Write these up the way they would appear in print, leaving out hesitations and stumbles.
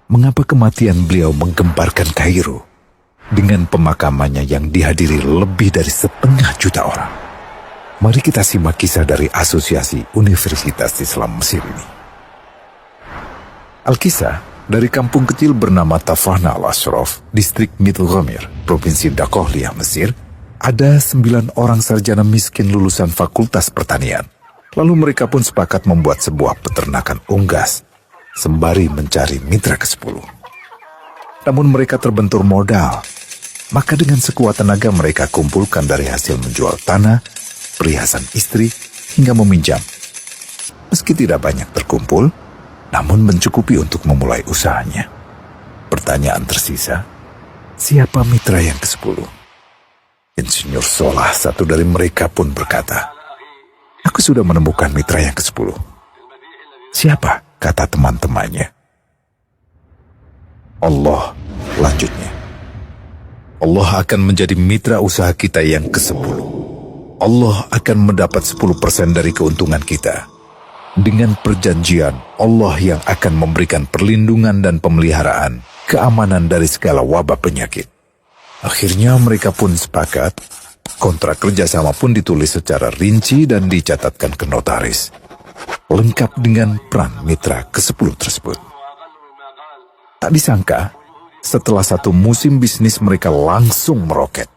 mengapa kematian beliau menggemparkan Kairo dengan pemakamannya yang dihadiri lebih dari 1,5 juta orang. Mari kita simak kisah dari Asosiasi Universitas Islam Mesir ini. Al-Kisah dari kampung kecil bernama Tafahna al-Ashraf, distrik Mittelghamir, Provinsi Dakohlia, Mesir, ada 9 orang sarjana miskin lulusan Fakultas Pertanian. Lalu mereka pun sepakat membuat sebuah peternakan unggas, sembari mencari mitra ke-10. Namun mereka terbentur modal, maka dengan sekuat tenaga mereka kumpulkan dari hasil menjual tanah, perhiasan istri, hingga meminjam. Meski tidak banyak terkumpul, namun mencukupi untuk memulai usahanya. Pertanyaan tersisa, siapa mitra yang ke-10? Insinyur Solah, satu dari mereka pun berkata, "Aku sudah menemukan mitra yang ke-10. Siapa?" kata teman-temannya. "Allah," lanjutnya. "Allah akan menjadi mitra usaha kita yang ke-10. Allah akan mendapat 10% dari keuntungan kita. Dengan perjanjian, Allah yang akan memberikan perlindungan dan pemeliharaan, keamanan dari segala wabah penyakit." Akhirnya mereka pun sepakat. Kontrak kerjasama pun ditulis secara rinci dan dicatatkan ke notaris, lengkap dengan peran mitra ke-10 tersebut. Tak disangka, setelah 1 musim bisnis mereka langsung meroket,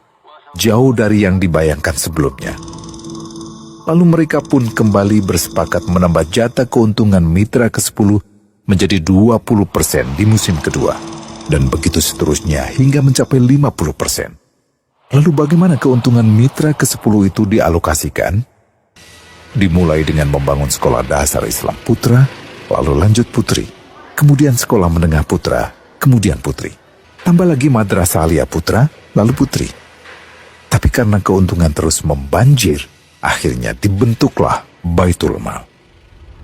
jauh dari yang dibayangkan sebelumnya. Lalu mereka pun kembali bersepakat menambah jatah keuntungan mitra ke-10 menjadi 20% di musim kedua, dan begitu seterusnya hingga mencapai 50%. Lalu bagaimana keuntungan mitra ke-10 itu dialokasikan? Dimulai dengan membangun sekolah dasar Islam putra, lalu lanjut putri, kemudian sekolah menengah putra, kemudian putri. Tambah lagi madrasah alia putra, lalu putri. Tapi karena keuntungan terus membanjir, akhirnya dibentuklah Baitul Mal.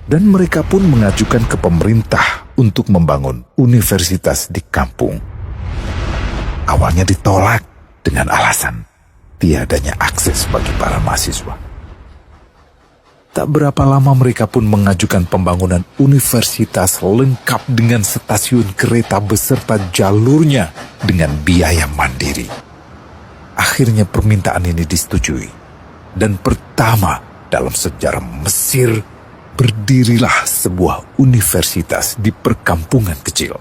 Dan mereka pun mengajukan ke pemerintah untuk membangun universitas di kampung. Awalnya ditolak dengan alasan tiadanya akses bagi para mahasiswa. Tak berapa lama mereka pun mengajukan pembangunan universitas lengkap dengan stasiun kereta beserta jalurnya dengan biaya mandiri. Akhirnya permintaan ini disetujui, dan pertama dalam sejarah Mesir berdirilah sebuah universitas di perkampungan kecil.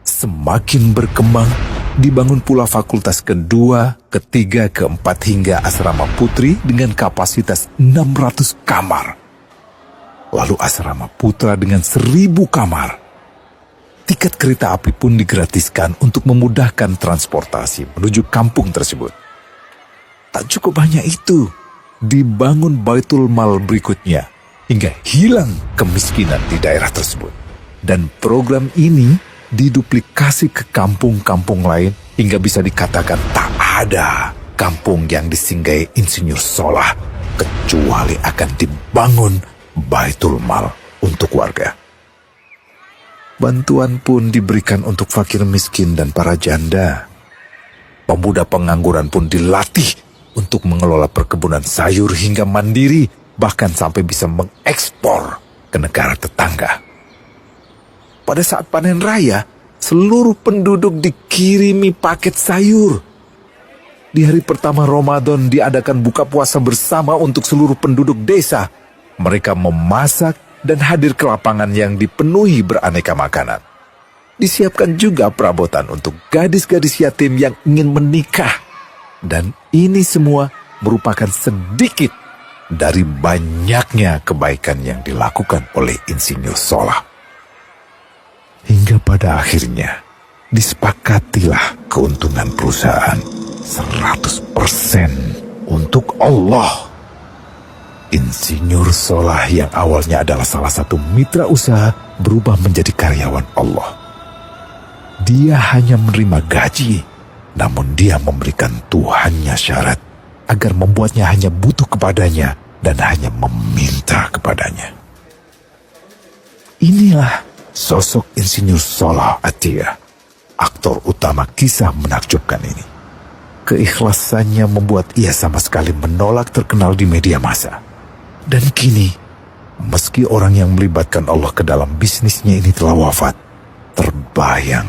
Semakin berkembang, dibangun pula fakultas kedua, ketiga, keempat hingga asrama putri dengan kapasitas 600 kamar. Lalu asrama putra dengan 1.000 kamar. Tiket kereta api pun digratiskan untuk memudahkan transportasi menuju kampung tersebut. Tak cukup hanya itu, dibangun Baitul Mal berikutnya hingga hilang kemiskinan di daerah tersebut. Dan program ini diduplikasi ke kampung-kampung lain hingga bisa dikatakan tak ada kampung yang disinggahi Insinyur Solah kecuali akan dibangun Baitul Mal untuk warga. Bantuan pun diberikan untuk fakir miskin dan para janda. Pemuda pengangguran pun dilatih untuk mengelola perkebunan sayur hingga mandiri, bahkan sampai bisa mengekspor ke negara tetangga. Pada saat panen raya, seluruh penduduk dikirimi paket sayur. Di hari pertama Ramadan diadakan buka puasa bersama untuk seluruh penduduk desa. Mereka memasak dan hadir ke lapangan yang dipenuhi beraneka makanan. Disiapkan juga perabotan untuk gadis-gadis yatim yang ingin menikah. Dan ini semua merupakan sedikit dari banyaknya kebaikan yang dilakukan oleh Insinyur Solah. Hingga pada akhirnya disepakatilah keuntungan perusahaan 100% untuk Allah. Insinyur Solah yang awalnya adalah salah satu mitra usaha berubah menjadi karyawan Allah. Dia hanya menerima gaji, namun dia memberikan Tuhannya syarat agar membuatnya hanya butuh kepadanya dan hanya meminta kepadanya. Inilah sosok Insinyur Solah Atiyah, aktor utama kisah menakjubkan ini. Keikhlasannya membuat ia sama sekali menolak terkenal di media massa. Dan kini, meski orang yang melibatkan Allah ke dalam bisnisnya ini telah wafat, terbayang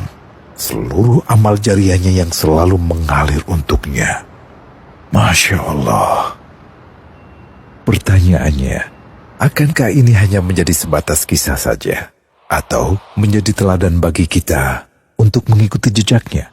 seluruh amal jariahnya yang selalu mengalir untuknya. Masya Allah. Pertanyaannya, akankah ini hanya menjadi sebatas kisah saja? Atau menjadi teladan bagi kita untuk mengikuti jejaknya?